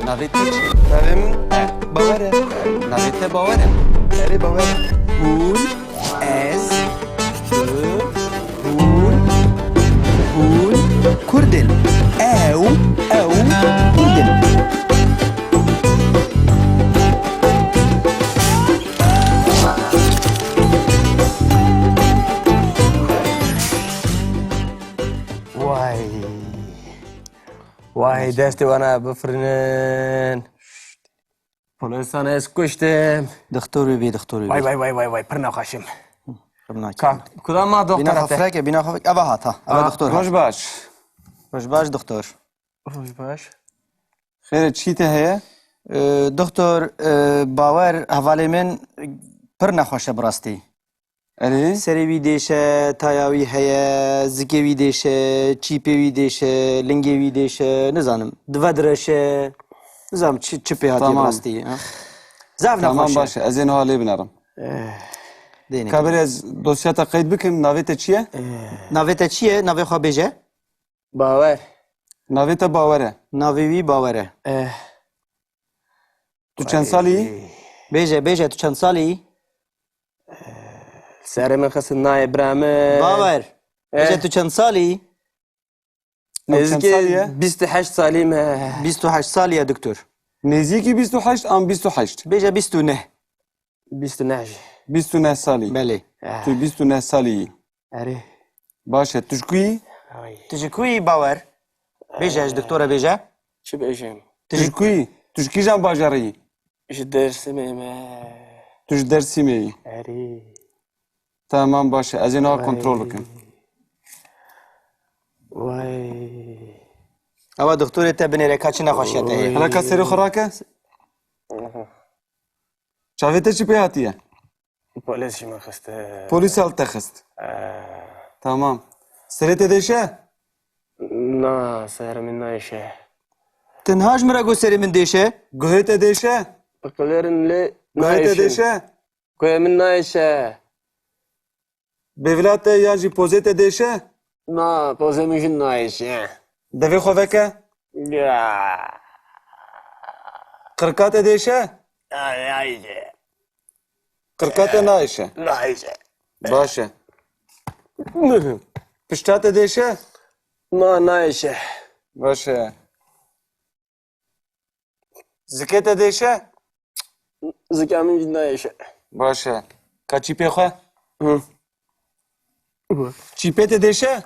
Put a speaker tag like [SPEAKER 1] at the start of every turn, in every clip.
[SPEAKER 1] Navê te çi?
[SPEAKER 2] Navê min Bawer e.
[SPEAKER 1] Navê te bawer e?
[SPEAKER 2] Erê Bawer e.
[SPEAKER 1] Hûn, ez, tu, hûn, Kurdin. Ew, Kurdin.
[SPEAKER 2] Vay destê wana bifirinin. Polisan ez kuştim.
[SPEAKER 1] Doktor wê bê, doktor wê bê.
[SPEAKER 2] Vay pir nexweşim.
[SPEAKER 1] Ribnakê.
[SPEAKER 2] Ka kudan ma
[SPEAKER 1] Bîna
[SPEAKER 2] doktora te?
[SPEAKER 1] xefreke, bîna xefreke. Eva hat ha. Eva doktor hat.
[SPEAKER 3] Roj baş.
[SPEAKER 1] Roj baş doktor.
[SPEAKER 2] Roj baş.
[SPEAKER 3] Xêr çî te heye?
[SPEAKER 1] Doktor, bawer hevalê min pir nexweş e bi rastî.
[SPEAKER 3] Erê?
[SPEAKER 1] Serê wî dêşe, taya wî heye, zikê wî dêşe, çîpê wî dêşe, lingê wî dêşe, nizanim. Dive direşe. Nizanim çi pê hatiye bi
[SPEAKER 3] Tamam.
[SPEAKER 1] rastî. Zav
[SPEAKER 3] Tamam
[SPEAKER 1] nexweş
[SPEAKER 3] baş. Ez ê niha lê binarim.
[SPEAKER 1] e. Dêne.
[SPEAKER 3] Kabir ez dosya te qeyd bikim. Navê te çi ye?
[SPEAKER 1] Navê te çi ye? Navê xwe bêje?
[SPEAKER 2] Bawer.
[SPEAKER 3] Navê te bawer e.
[SPEAKER 1] Navê wî bawer e.
[SPEAKER 3] Tu çend salî yî?
[SPEAKER 1] Bêje, tu çend salî yî?
[SPEAKER 2] Serê min xistin nayê bira min.
[SPEAKER 1] Bawer. Bêje tu çend salî yî?
[SPEAKER 3] çend salî ye?
[SPEAKER 2] Nêzîkî 28 salî me.
[SPEAKER 1] 28 salî ye doktor.
[SPEAKER 3] Nêzîkî 28 an 28.
[SPEAKER 1] Bêje 29.
[SPEAKER 2] 29 jî.
[SPEAKER 3] 29 salî.
[SPEAKER 1] Belê.
[SPEAKER 3] Tu 29 salî yî.
[SPEAKER 2] Erê.
[SPEAKER 3] Baş e. Tu ji ku yî?
[SPEAKER 1] Tu ji ku yî bawer? Bêje ji doktora bêje?
[SPEAKER 2] Çi bêjim?
[SPEAKER 3] Tu ji ku yî? Tu ji kîjan bajarê yî?
[SPEAKER 2] Ji Dêrsimê me.
[SPEAKER 3] Tu ji Dêrsimê yî.
[SPEAKER 2] Erê.
[SPEAKER 3] Tamam baş e. Ez ê niha kontrol bikim.
[SPEAKER 2] Vay.
[SPEAKER 1] Eva doktorê te binêre ka çi nexweşiya te heye?
[SPEAKER 3] Helaka serê xwe rake? Çavê te çi pê hatiye?
[SPEAKER 2] Polis jî min xiste.
[SPEAKER 3] Polîs al te xist. Tamam. Serê te dêşe?
[SPEAKER 2] Na, serê min nayişe.
[SPEAKER 1] Tenha ji min re got serê min dêşe?
[SPEAKER 3] Guhê te dêşe?
[SPEAKER 2] Kulêrin lê
[SPEAKER 3] Guhê te
[SPEAKER 2] nayişin.
[SPEAKER 3] dêşe?
[SPEAKER 2] Guhê min nayişe.
[SPEAKER 3] Bêvila te yan jî pozê te dêşe?
[SPEAKER 2] Na, pozê min jî nayişe.
[SPEAKER 3] Devê xwe veke?
[SPEAKER 2] Ya.
[SPEAKER 3] Qirka te dêşe?
[SPEAKER 2] Nayişe.
[SPEAKER 3] Qirka te naişe.
[SPEAKER 2] Nayişe.
[SPEAKER 3] Baş e. Pişta te dêşe?
[SPEAKER 2] Na, nayişe.
[SPEAKER 3] Baş e. Zikê te dêşe?
[SPEAKER 2] Zika min jî nayişe.
[SPEAKER 3] Baş e. Ka çîpê xwe?
[SPEAKER 2] Hı.
[SPEAKER 3] Çîpê te dêşe?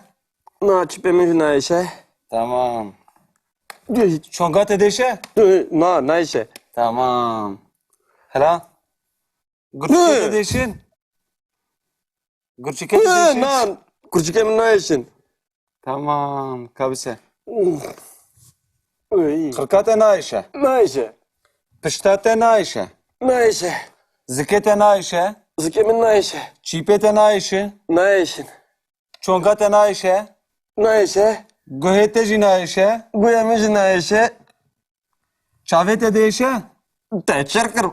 [SPEAKER 2] Na, çipê min jî nayişe.
[SPEAKER 3] Tamam. Çonga te dêşe?
[SPEAKER 2] Na, nayişe.
[SPEAKER 3] Tamam. Hela? Gurçikê te dêşin? Gurçikê te dêşin?
[SPEAKER 2] Na, kurçikê min nayişin.
[SPEAKER 3] Tamam. Kabise.
[SPEAKER 2] Uy.
[SPEAKER 3] Qirka te naişe?
[SPEAKER 2] Nayişe.
[SPEAKER 3] Pişta te naişe?
[SPEAKER 2] Nayişe.
[SPEAKER 3] Zikê te naişe?
[SPEAKER 2] Zikê min nayişe.
[SPEAKER 3] Çîpê te naişe?
[SPEAKER 2] Nayişin.
[SPEAKER 3] Çonga te naişe?
[SPEAKER 2] Nayişe.
[SPEAKER 3] Guhê te jî naişe?
[SPEAKER 2] Guya min jî nayişe.
[SPEAKER 3] Çavê te dêşe?
[SPEAKER 2] Te çirkir.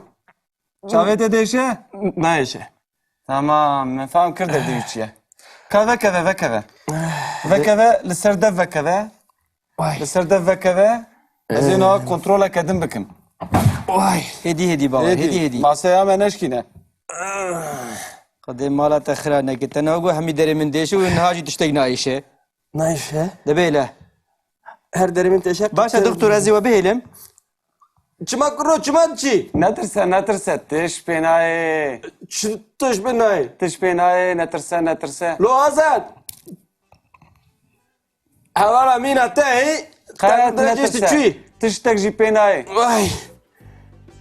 [SPEAKER 3] Çavê te dêşe?
[SPEAKER 2] Nayişe.
[SPEAKER 3] Tamam. Me fehm kir derdê wî çi ye. Ka vekeve vekeve. Vekeve li ser dev vekeve.
[SPEAKER 2] Vay.
[SPEAKER 3] Li ser dev vekeve. Ez ê niha kontroleke din bikim.
[SPEAKER 2] Vay.
[SPEAKER 1] Hedî bawer, hedî.
[SPEAKER 3] Masaya me neşkîne.
[SPEAKER 1] Qedê mala te xira neke. Te ne got hemî derê min dêşe û niha jî tiştek naîşe.
[SPEAKER 2] Nayişe.
[SPEAKER 1] Dibêle.
[SPEAKER 2] Her derimin teşekkür.
[SPEAKER 1] Başa doktor ez ê we bihêlim.
[SPEAKER 2] Çima kuro çima çi.
[SPEAKER 3] Netirse netirse tiş pê nayê.
[SPEAKER 2] Tuş bin nay.
[SPEAKER 3] Tiş pê nayê netirse netirse.
[SPEAKER 2] Lo azad. Hevala mina te.
[SPEAKER 3] Qet
[SPEAKER 2] Derecesi
[SPEAKER 3] netirse.
[SPEAKER 2] çi.
[SPEAKER 3] Tiştek jî pê nayê.
[SPEAKER 2] Vay.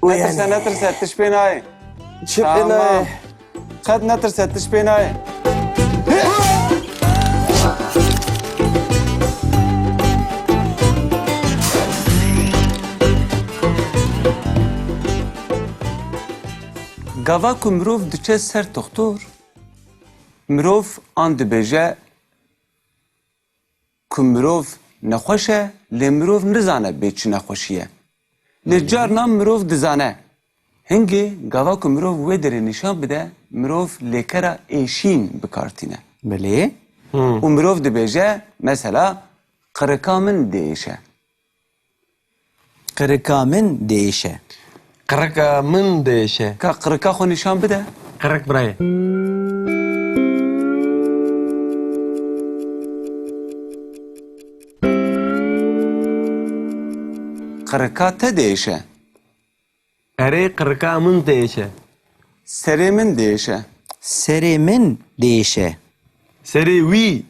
[SPEAKER 3] Netirse netirse tiş pê nayê.
[SPEAKER 2] Çip bin nay.
[SPEAKER 3] Qet netirse tiş pê nayê. Gava ku mirov diçe ser doktor, mirov an dibêje ku mirov nexweş e, lê mirov nizane bê çi nexweşî ye. Lê carna mirov dizane. Hingê gava ku mirov wê derê nîşan bide, mirov lêkera êşîn bikartîne.
[SPEAKER 1] Belê.
[SPEAKER 3] û mirov dibêje mesela qirika min diêşe.
[SPEAKER 1] Qirika min değişe.
[SPEAKER 2] Qirika min değişe.
[SPEAKER 3] Ka qirika xwe nîşan bide.
[SPEAKER 2] Qirik birayê.
[SPEAKER 3] Qirika te değişe.
[SPEAKER 2] Erê qirika min değişe.
[SPEAKER 3] Serê min değişe.
[SPEAKER 1] Serê min değişe.
[SPEAKER 2] Serê wî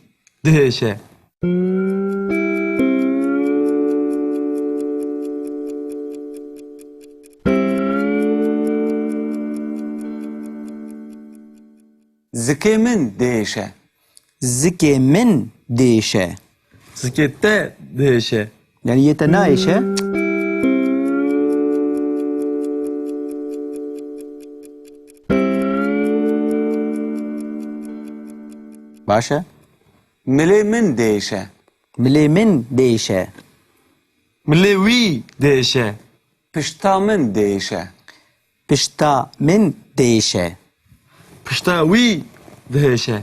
[SPEAKER 2] dihêşe.
[SPEAKER 3] Zikê min değişe.
[SPEAKER 1] Zikê min değişe.
[SPEAKER 2] Zikê te dihêşe.
[SPEAKER 1] Yani yete naişe. Başa.
[SPEAKER 3] Milê min değişe.
[SPEAKER 1] Milê min değişe.
[SPEAKER 2] Milê wî dihêşe.
[SPEAKER 3] Pişta min değişe.
[SPEAKER 1] Pişta min değişe.
[SPEAKER 2] Pişta wî dihêşe.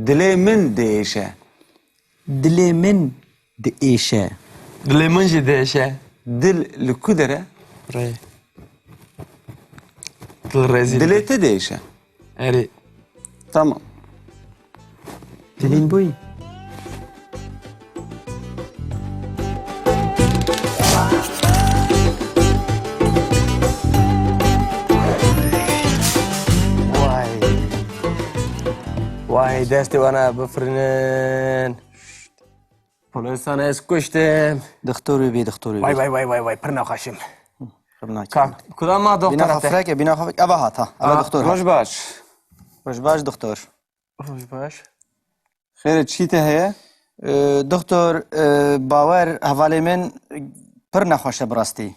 [SPEAKER 3] Dilê min değişe.
[SPEAKER 1] Dilê min değişe.
[SPEAKER 2] Dilê min jî dihêşe.
[SPEAKER 3] Dil li ku dere?
[SPEAKER 2] Birayê. Dil rezîl.
[SPEAKER 3] Dilê te değişe.
[SPEAKER 2] Erê.
[SPEAKER 3] Tamam.
[SPEAKER 1] Dilin boy.
[SPEAKER 2] Vay. Vay desti bana bifrinin. Polisan ez kuştum.
[SPEAKER 1] Doktoru bi doktoru.
[SPEAKER 2] Vay vay vay vay vay pır nakaşım.
[SPEAKER 1] Kak.
[SPEAKER 2] Kak kudam ma
[SPEAKER 1] Bina
[SPEAKER 2] doktor ate.
[SPEAKER 1] hafreke bina hafreke. Ava hata. Ava doktor.
[SPEAKER 3] Roj baş.
[SPEAKER 1] Rojbaş doktor.
[SPEAKER 2] Roş baş.
[SPEAKER 3] Xêr çî te heye?
[SPEAKER 1] Doktor bawer hevalê min pir nexweşe bi rastî.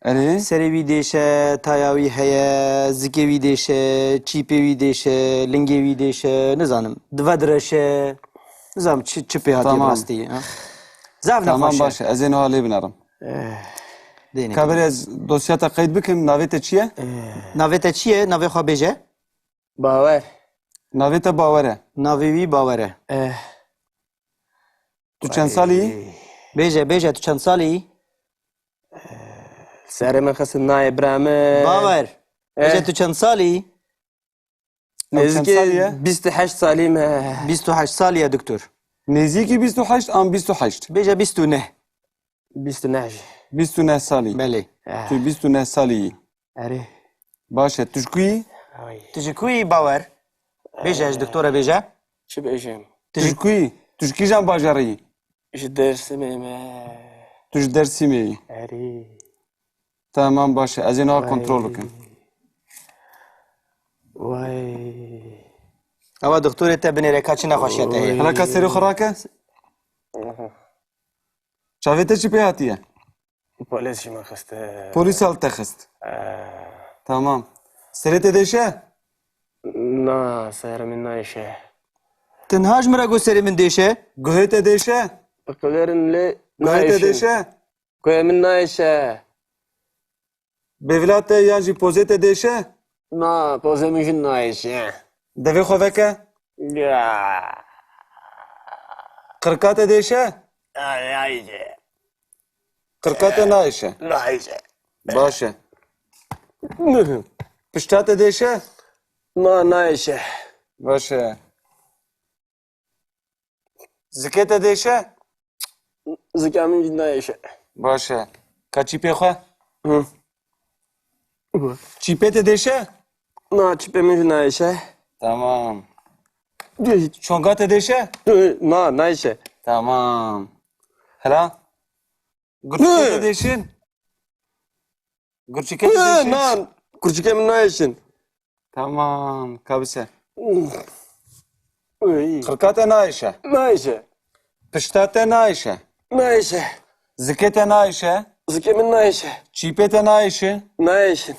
[SPEAKER 3] Erê?
[SPEAKER 1] Serê wî dêşe, taya wî heye, zikê wî dêşe, çîpê wî dêşe, lingê wî dêşe, nizanim. Dive direşe. Nizanim çi pê hatiye bi
[SPEAKER 3] Tamam.
[SPEAKER 1] rastî. Zav
[SPEAKER 3] Tamam
[SPEAKER 1] nexweşe.
[SPEAKER 3] baş. Ez ê niha lê binarim.
[SPEAKER 1] Dêne.
[SPEAKER 3] Kabir ez dosya te qeyd bikim. Navê te çi ye?
[SPEAKER 1] Navê te çi ye? Navê xwe bêje?
[SPEAKER 2] Baver.
[SPEAKER 3] Navê te bawer e.
[SPEAKER 1] Navê wî bawer e.
[SPEAKER 3] Tu çend salî yî?
[SPEAKER 1] Bêje tu çend salî yî?
[SPEAKER 2] Serê min xistin nayê bira min.
[SPEAKER 1] Bawer. Bêje tu çend salî yî?
[SPEAKER 2] Nêzîkî 28 salî me.
[SPEAKER 1] 28 salî ye doktor.
[SPEAKER 3] Nêzîkî 28 an 28.
[SPEAKER 1] Bêje 29.
[SPEAKER 2] 29.
[SPEAKER 3] 29 salî.
[SPEAKER 1] Belê.
[SPEAKER 3] Tu 29 salî yî.
[SPEAKER 2] Erê.
[SPEAKER 3] Baş e. Tu ji ku yî?
[SPEAKER 1] Tu ji ku yî bawer? Bêje ji doktora bêje?
[SPEAKER 2] Çi bêjim?
[SPEAKER 3] Tu ji ku yî? Tu ji kîjan bajarî yî?
[SPEAKER 2] Ji Dêrsimê me.
[SPEAKER 3] Tu ji Dêrsimê yî.
[SPEAKER 2] Erê.
[SPEAKER 3] Tamam baş e. Ez ê niha kontrol bikim.
[SPEAKER 2] Vay.
[SPEAKER 1] Ava doktorê te binêre ka çi nexweşiya te heye?
[SPEAKER 3] Helaka serê xwe rake? Çavê te çi pê hatiye?
[SPEAKER 2] Polis jî min xiste.
[SPEAKER 3] Polîs al te xist. Tamam. Serê te dêşe?
[SPEAKER 2] Na, serê min nayişe.
[SPEAKER 1] Tenha ji min re got serê min dêşe?
[SPEAKER 3] Guhê te dêşe?
[SPEAKER 2] Kulêrin lê
[SPEAKER 3] Guhê te dêşe?
[SPEAKER 2] Guhê min nayişe.
[SPEAKER 3] Bêvila te yan jî pozê te dêşe?
[SPEAKER 2] Na, pozê min jî nayişe.
[SPEAKER 3] Devê xwe veke?
[SPEAKER 2] Ya.
[SPEAKER 3] Qirka te dêşe?
[SPEAKER 2] Nayişe.
[SPEAKER 3] Qirka te naişe.
[SPEAKER 2] Nayişe.
[SPEAKER 3] Baş e. Pişta te dêşe?
[SPEAKER 2] Na, nayişe.
[SPEAKER 3] Baş e. Zikê te dêşe?
[SPEAKER 2] Zika min jî nayişe.
[SPEAKER 3] Baş e. Ka çîpê xwe?
[SPEAKER 2] Hı.
[SPEAKER 3] Çîpê te dêşe?
[SPEAKER 2] Na, çipê min jî nayişe.
[SPEAKER 3] Tamam. Çonga te dêşe?
[SPEAKER 2] Na, nayişe.
[SPEAKER 3] Tamam. Hela? Gurçike te dêşin? Gurçike te dêşin?
[SPEAKER 2] Na, kurçikê min nayişin.
[SPEAKER 3] Tamam. Kabise.
[SPEAKER 2] Uy.
[SPEAKER 3] Qirka te naişe.
[SPEAKER 2] Nayişe.
[SPEAKER 3] Pişta te naişe.
[SPEAKER 2] Nayişe.
[SPEAKER 3] Zikê te naişe.
[SPEAKER 2] Zikê min nayişe.
[SPEAKER 3] Çîpê te naişin.
[SPEAKER 2] Nayişin.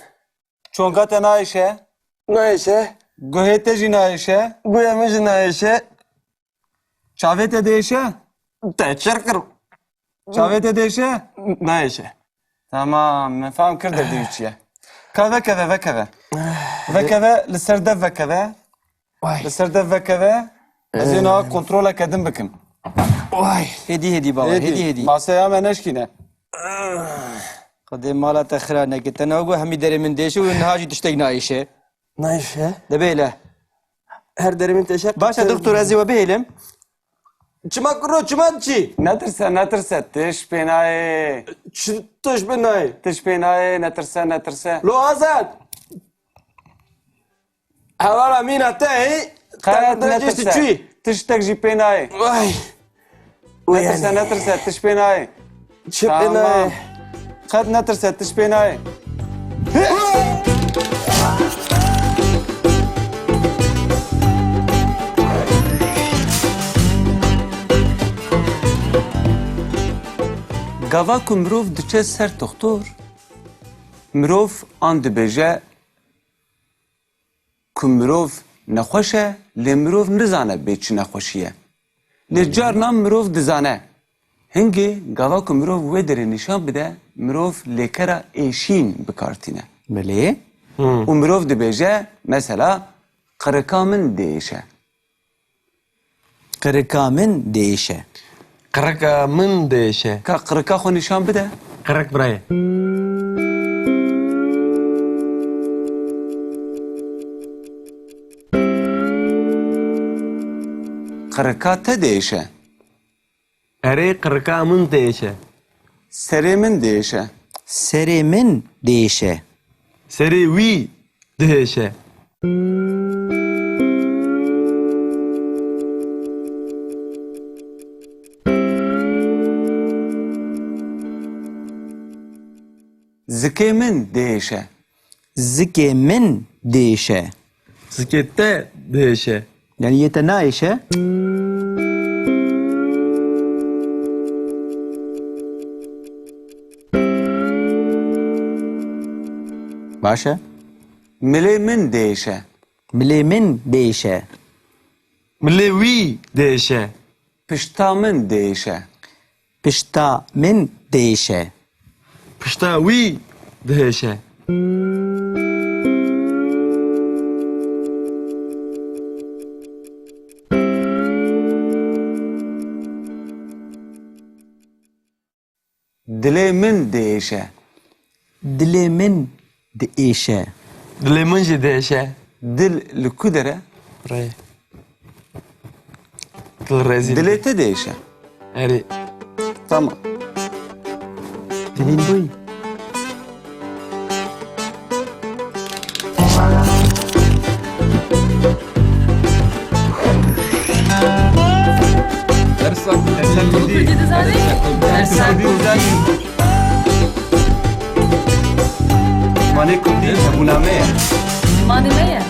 [SPEAKER 3] Çonga te naişe.
[SPEAKER 2] Nayişe.
[SPEAKER 3] Guhê te jî naişe.
[SPEAKER 2] Guya min jî nayişe.
[SPEAKER 3] Çavê te dêşe?
[SPEAKER 2] Te çirkir.
[SPEAKER 3] Çavê te dêşe?
[SPEAKER 2] Nayişe.
[SPEAKER 3] Tamam. Me fehm kir derdî çi ye. Ka vekeve vekeve. Vekeve li ser dev vekeve. Li ser dev vekeve. Ez ê niha kontrola kedim bikim.
[SPEAKER 1] هدي بابا هدي
[SPEAKER 3] Masaya me neşkîne.
[SPEAKER 1] قدي مالا تخرا نكت انا اقول همي دري من ديشو ونهاجي تشتاق نايشه
[SPEAKER 2] Nayşe.
[SPEAKER 1] دبيله
[SPEAKER 2] Her derimin teşekkür.
[SPEAKER 1] باشا دكتور ازي وبيلم
[SPEAKER 2] Çıma kuru çıma çi.
[SPEAKER 3] Netirse netirse tiş pênayê.
[SPEAKER 2] Çıtış ben nay.
[SPEAKER 3] Tiş pênayê netirse netirse.
[SPEAKER 2] Lo azat. Havala mina te.
[SPEAKER 3] Qet
[SPEAKER 2] Netirse.
[SPEAKER 3] netirse. Tiştek jî pênayê.
[SPEAKER 2] Vay.
[SPEAKER 3] Netirse netirse tiş pênayê.
[SPEAKER 2] Çıp ben nay.
[SPEAKER 3] Qet netirse tiş pênayê. Gava ku mirov diçe ser doktor, mirov an dibêje ku mirov nexweş e, lê mirov nizane bê çi nexweşî ye. Lê carnan mirov dizane. Hingê gava ku mirov wê derê nîşan bide, mirov lêkera êşîn bikartîne.
[SPEAKER 1] بلي
[SPEAKER 3] û mirov dibêje, mesela qirika min diêşe.
[SPEAKER 1] قركا من ديشه
[SPEAKER 2] Kıraka mın değişe.
[SPEAKER 3] Ka qirika xwe nîşan bide.
[SPEAKER 2] Kırık buraya.
[SPEAKER 3] Qirika te diêşe.
[SPEAKER 2] Eri kıraka mın değişe.
[SPEAKER 3] Serê min diêşe.
[SPEAKER 1] سري من ديشه
[SPEAKER 2] Seri vi değişe.
[SPEAKER 3] Zikê min diêşe.
[SPEAKER 1] زكي من ديشه
[SPEAKER 2] Sikette değişe.
[SPEAKER 1] يعني يتنايشه باشا
[SPEAKER 3] Milê min diêşe.
[SPEAKER 1] ملي من ديشه
[SPEAKER 2] Milli vi değişe.
[SPEAKER 3] Pişta min diêşe.
[SPEAKER 1] بشتا من ديشه
[SPEAKER 2] Pışta vi değişe.
[SPEAKER 3] Dilê min diêşe.
[SPEAKER 1] دلي من ديشه
[SPEAKER 2] Dileminci değişe.
[SPEAKER 3] Dil li ku dere?
[SPEAKER 2] Buraya. Dil rezil.
[SPEAKER 3] Dilê te diêşe.
[SPEAKER 2] Eri.
[SPEAKER 3] Tamam.
[SPEAKER 1] دلين بوي
[SPEAKER 3] Mane kurdî hebûname ye.
[SPEAKER 4] ماني مية